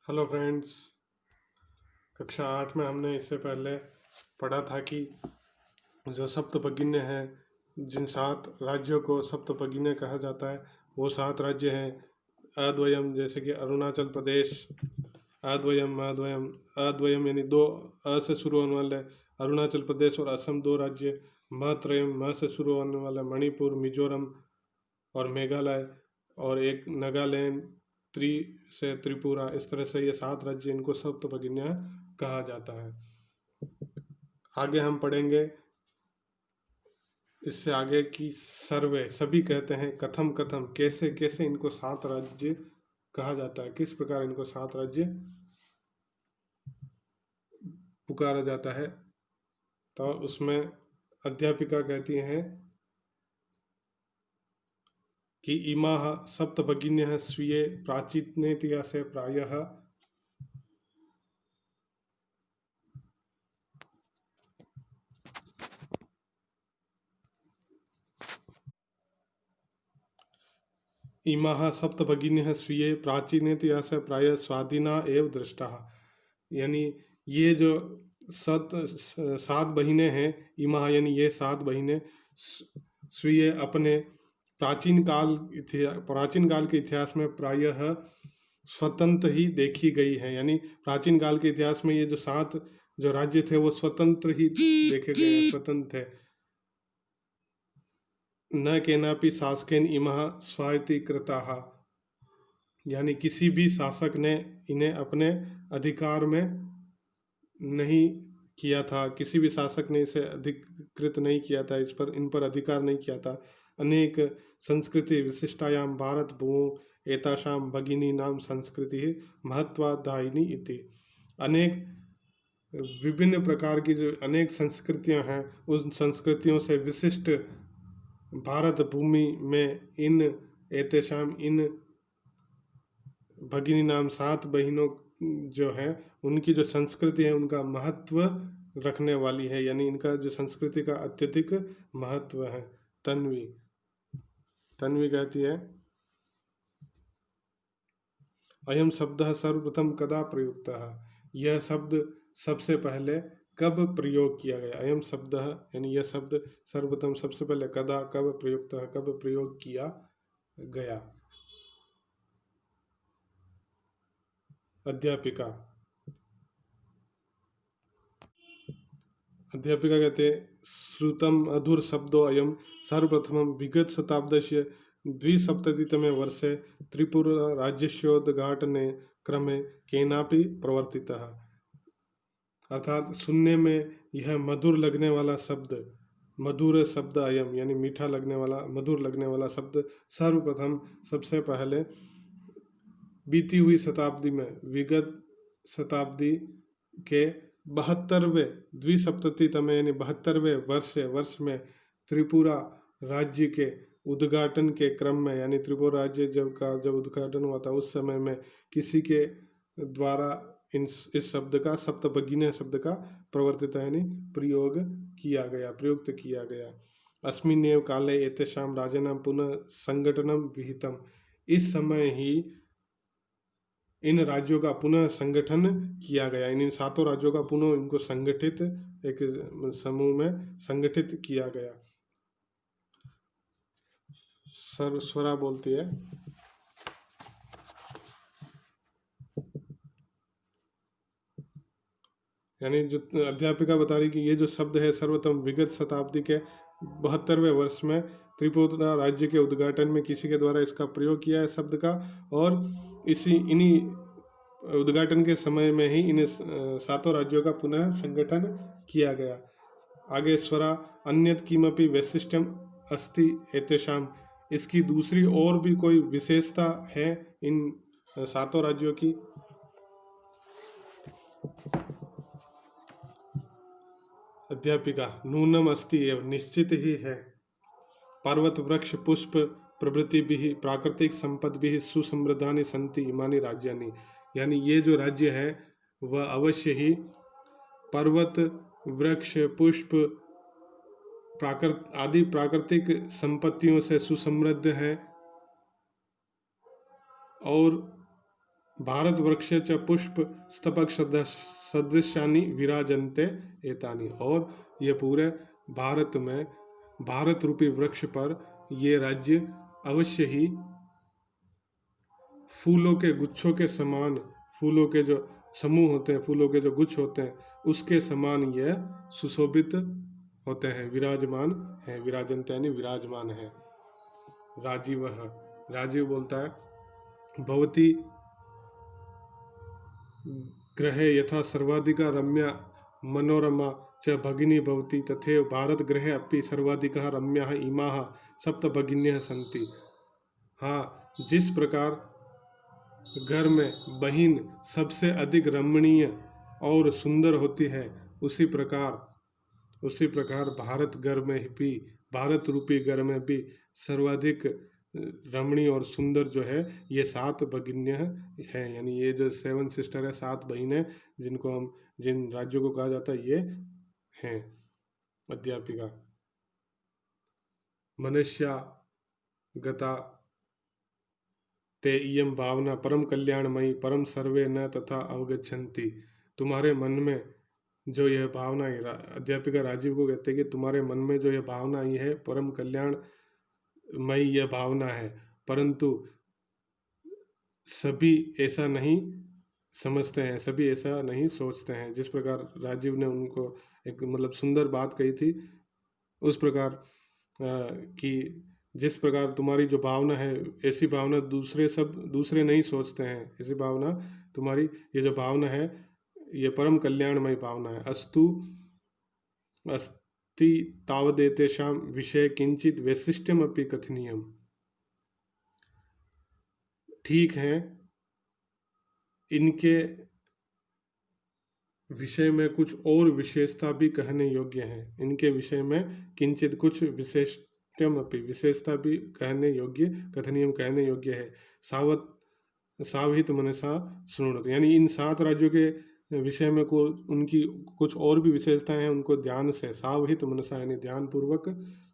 Hello friends. कक्षा 8 में हमने इससे पहले पढ़ा था कि जो सप्तपर्गिन्य हैं, जिन 7 राज्यों को सप्तपर्गिन्य कहा जाता है, वो 7 राज्य हैं अद्वयम, जैसे कि अरुणाचल प्रदेश। अद्वयम अद्वयम अद्वयम यानी दो अ से शुरू होने वाले अरुणाचल प्रदेश और असम 2 राज्य। मत्रयम म से शुरू होने वाला मणिपुर, मिजोरम और मेघालय, और एक नागालैंड, त्रि से त्रिपुरा। इस तरह से ये 7 राज्य, इनको सप्तपर्गिन्य कहा जाता है। आगे हम पढ़ेंगे इससे आगे की सर्वे। सभी कहते हैं कथम कथम, कैसे कैसे इनको 7 राज्य कहा जाता है, किस प्रकार इनको 7 राज्य पुकारा जाता है। तो उसमें अध्यापिका कहती हैं कि इमाः सप्तभगिन्यः स्वीये प्राचीनेतिहासे प्रायः इमाः सप्तभगिन्यः स्वीये प्राचीनेतिहासे प्रायः स्वाधीना एव दृष्टाः। यानी ये जो 7 बहिनें हैं, इमाः यानी ये 7 बहिनें स्वीय अपने प्राचीन काल के इतिहास में प्रायः स्वतंत्र ही देखी गई है। यानी प्राचीन काल के इतिहास में ये जो 7 जो राज्य थे वो स्वतंत्र ही देखे गए हैं, स्वतंत्र थे। न केनापि शासकेन इमः स्वायत्तीकृताः, यानी किसी भी शासक ने इन्हें अपने अधिकार में नहीं किया था, किसी भी शासक ने इसे अधिकृत नहीं किया था, इन पर अधिकार नहीं किया था। अनेक संस्कृति विशिष्टायाम भारत भूमौ एतासाम भगिनी नाम संस्कृति महत्वादायिनी इति। अनेक विभिन्न प्रकार की जो अनेक संस्कृतियां हैं, उन संस्कृतियों से विशिष्ट भारत भूमि में इन एतेषाम इन भगिनी नाम 7 बहिनों जो है, उनकी जो संस्कृति है उनका महत्व रखने वाली है। यानी इनका जो संस्कृति का अत्यधिक महत्व है। तन्वी कहती है अयम शब्द सर्वप्रथम कदा प्रयुक्तः, यह शब्द सबसे पहले कब प्रयोग किया गया। अयम शब्द यानी यह शब्द सर्वप्रथम सबसे पहले कदा कब प्रयुक्तः, कब प्रयोग किया गया। अध्यापिका कहते श्रुतम अधुर शब्दो अयम सर्वप्रथम विगत शताब्दस्य द्विसप्ततितमे वर्षे त्रिपुरा राज्यस्योद्घाटने क्रमे केनापि प्रवर्तितः। अर्थात सुनने में यह मधुर लगने वाला शब्द, मधुर शब्द अयम यानी मीठा लगने वाला, मधुर लगने वाला शब्द सर्वप्रथम सबसे पहले बीती हुई शताब्दी में, विगत शताब्दी के 72वें द्विसप्ततितमे यानी 72वें वर्ष में त्रिपुरा राज्य के उद्घाटन के क्रम में, यानी त्रिपुरा राज्य जब उद्घाटन हुआ था उस समय में किसी के द्वारा इस शब्द का, सप्तभगिन्य शब्द का प्रवर्तित यानी प्रयुक्त किया गया। अस्मिन्नेव काले एतेषां राजानां पुनः संगठनम विहितम, इस समय ही इन राज्यों का पुनः संगठन किया गया। इन 7 राज्यों का पुनः इनको संगठित, एक समूह में संगठित किया गया। स्वरा बोलती है यानी जो अध्यापिका बता रही कि ये जो शब्द है सर्वप्रथम विगत शताब्दी के 72वें वर्ष में त्रिपुरा राज्य के उद्घाटन में किसी के द्वारा इसका प्रयोग किया है शब्द का, और इन्हीं उद्घाटन के समय में ही इन 7 राज्यों का पुनः संगठन किया गया। आगे स्वरा अन्यत किमपि वैशिष्ट्यम अस्ति एतेषाम, इसकी दूसरी और भी कोई विशेषता है इन 7 राज्यों की। अध्यापिका नूनम अस्ति एवं, निश्चित ही है। पर्वत वृक्ष पुष्प प्रभृति भी प्राकृतिक संपद भी सुसमृद्धानि संति इमानि राज्यानि, यानी ये जो राज्य है वह अवश्य ही पर्वत वृक्ष पुष्प आदि प्राकृतिक संपत्तियों से सुसमृद्ध है, और भारतवर्ष च पुष्प स्तबक सदृशानि विराजन्ते एतानि। और ये पूरे भारत में भारत रूपी वृक्ष पर ये राज्य अवश्य ही फूलों के गुच्छों के समान, फूलों के जो समूह होते हैं, फूलों के जो गुच्छ होते हैं, उसके समान यह सुशोभित होते हैं, विराजमान है। विराजन्ते यानी विराजमान है। राजीव, राजीव बोलता है भवती ग्रहे यथा सर्वाधिका रम्या मनोरमा च भगिनी भवती तथैव भारत ग्रहे अपि सर्वाधिका रम्या इमाः सप्त भगिन्यः सन्ति। हाँ, जिस प्रकार घर में बहिन सबसे अधिक रमणीय और सुंदर होती है, उसी प्रकार भारत घर में भी, भारत रूपी घर में भी सर्वाधिक रमणीय और सुंदर जो है ये 7 भगिन्य है। यानी ये जो 7 सिस्टर है, 7 बहनें, जिनको हम, जिन राज्यों को कहा जाता है, ये हैं। अध्यापिका मनुष्या गता ते इयं भावना परम कल्याणमयी परम सर्वे न तथा अवगच्छन्ति। तुम्हारे मन में जो यह भावना है, अध्यापिका राजीव को कहते हैं कि तुम्हारे मन में जो यह भावना आई है, परम कल्याणमयी यह भावना है, परंतु सभी ऐसा नहीं समझते हैं, सभी ऐसा नहीं सोचते हैं। जिस प्रकार राजीव ने उनको एक मतलब सुंदर बात कही थी, उस प्रकार कि जिस प्रकार तुम्हारी जो भावना है, ऐसी भावना दूसरे नहीं सोचते हैं। ऐसी भावना तुम्हारी, ये जो भावना है, ये परम कल्याणमय भावना है। अस्तु अस्ति तावदेतेषां विषय किंचित वैशिष्ट्यम अपि कथनीयम। ठीक है, इनके विषय में कुछ और विशेषता भी कहने योग्य है। इनके विषय में किंचित कुछ विशेषता भी कहने योग्य, कथनीयम कहने योग्य है। सावहित मनसा शृणुत, यानी इन 7 राज्यों के विषय में उनकी कुछ और भी विशेषताएं हैं, उनको ध्यान से, सावहित मनसा यानी ध्यान पूर्वक,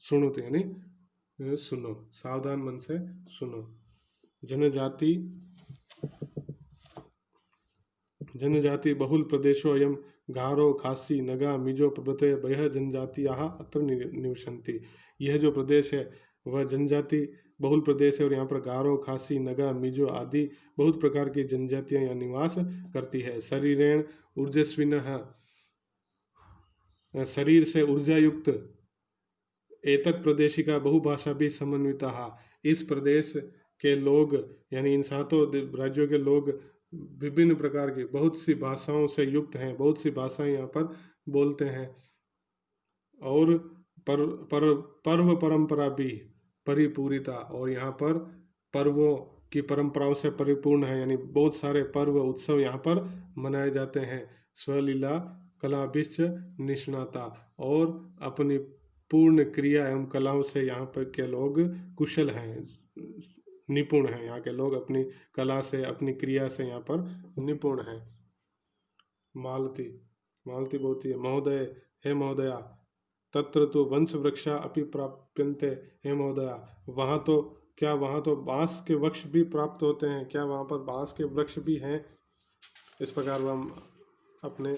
शृणुत यानी सुनो, सावधान मन से सुनो। जनजाति बहुल प्रदेशो अयम गारो खासी नगा मिजो प्रभृतय बयः जनजातियाः अत्र निवसन्ति। यह जो प्रदेश है वह जनजाति बहुल प्रदेश है, और यहाँ पर गारो खासी नगा मिजो आदि बहुत प्रकार की जनजातियाँ यहाँ निवास करती है। शरीरेण ऊर्जस्विनः, शरीर से ऊर्जा युक्त, एतत् प्रदेशिका बहुभाषा भी समन्विता। इस प्रदेश के लोग, यानी इन 7 राज्यों के लोग विभिन्न प्रकार की बहुत सी भाषाओं से युक्त हैं, बहुत सी भाषाएं यहाँ पर बोलते हैं, और पर्व परंपरा भी परिपूरिता, और यहाँ पर पर्वों की परंपराओं से परिपूर्ण है। यानी बहुत सारे पर्व उत्सव यहाँ पर मनाए जाते हैं। स्वलीला कलाभिश्च निष्णाता, और अपनी पूर्ण क्रिया एवं कलाओं से यहाँ पर के लोग कुशल हैं, निपुण हैं। यहाँ के लोग अपनी कला से, अपनी क्रिया से यहाँ पर निपुण हैं। मालती बोलती है महोदय, हे महोदया, तत्र तो वंश वृक्षा अपि प्राप्यन्ते, हे महोदया, वहाँ तो बांस के वृक्ष भी प्राप्त होते हैं क्या? वहाँ पर बांस के वृक्ष भी हैं? इस प्रकार वह अपने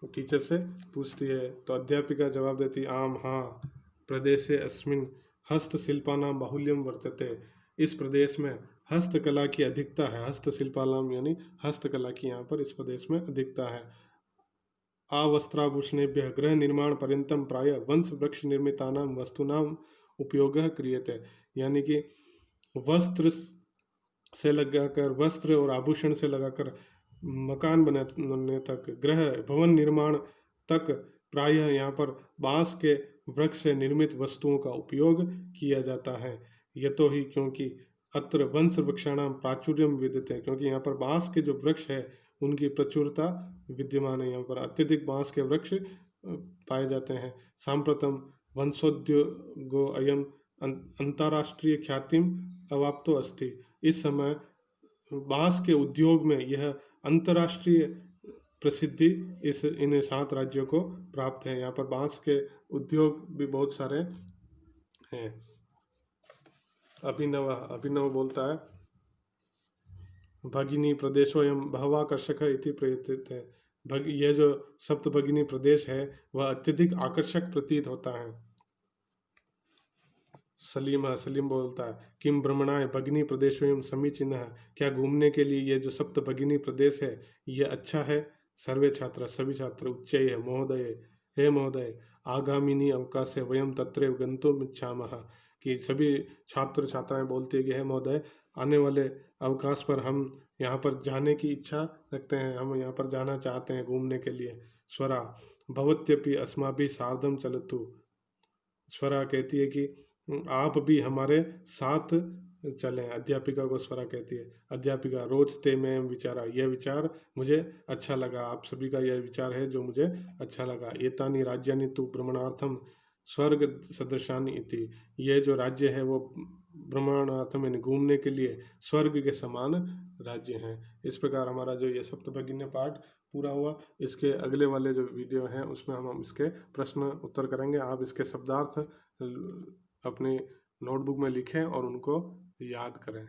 टीचर से पूछती है। तो अध्यापिका जवाब देती, आम हाँ, प्रदेशे अस्मिन् हस्तशिल्पानां बाहुल्यम वर्तते। इस प्रदेश में हस्तकला की अधिकता है। हस्तशिल्पानां यानी हस्तकला की यहाँ पर इस प्रदेश में अधिकता है। आवस्त्राभूषणेभ्यः गृह निर्माण पर्यंतम प्राय वंश वृक्ष निर्मितानां वस्तूनां उपयोगः क्रियते। यानी कि वस्त्र से लगाकर, वस्त्र और आभूषण से लगाकर मकान बनाने तक, गृह भवन निर्माण तक प्रायः यहाँ पर बांस के वृक्ष से निर्मित वस्तुओं का उपयोग किया जाता है। यतो ही क्योंकि अत्र वंश वृक्षाणाम प्राचुर्यम विद्यते, क्योंकि यहाँ पर बांस के जो वृक्ष है उनकी प्रचुरता विद्यमान है। यहाँ पर अत्यधिक बांस के वृक्ष पाए जाते हैं। सांप्रतम वंशोद्योगो अयम अंतर्राष्ट्रीय ख्यातिम अवाप्तो अस्ति। इस समय बांस के उद्योग में यह अंतर्राष्ट्रीय प्रसिद्धि इन 7 राज्यों को प्राप्त है। यहाँ पर बांस के उद्योग भी बहुत सारे हैं। अभिनव बोलता है, भगिनी प्रदेशोऽयं बहवाकर्षक इति प्रतीयते। ये जो सप्त भगिनी प्रदेश है वह अत्यधिक आकर्षक प्रतीत होता है। सलीम बोलता है किम भ्रमणाय भगिनी प्रदेशोऽयं समीचीनः, क्या घूमने के लिए ये जो सप्त भगिनी प्रदेश है ये अच्छा है। सर्वे छात्र सभी छात्र उच्चैः महोदय, हे महोदय, आगामिनी अवकाशे वयम तत्रैव गन्तुम् इच्छामः, कि सभी छात्र छात्राएं बोलते हैं कि हे महोदय, आने वाले अवकाश पर हम यहाँ पर जाने की इच्छा रखते हैं, हम यहाँ पर जाना चाहते हैं घूमने के लिए। स्वरा भवत्यपि अस्माभिः सार्धं चलतु, स्वरा कहती है कि आप भी हमारे साथ चलें। अध्यापिका को स्वरा कहती है। अध्यापिका रोचते में विचारा, यह विचार मुझे अच्छा लगा, आप सभी का यह विचार है जो मुझे अच्छा लगा। एतानि राज्यानि तु भ्रमणार्थम स्वर्ग सदृशानि इति, ये जो राज्य है वो भ्रमणार्थम यानी घूमने के लिए स्वर्ग के समान राज्य हैं। इस प्रकार हमारा जो ये सप्तभगिनी पाठ पूरा हुआ। इसके अगले वाले जो वीडियो हैं उसमें हम इसके प्रश्न उत्तर करेंगे। आप इसके शब्दार्थ अपनी नोटबुक में लिखें और उनको याद करें।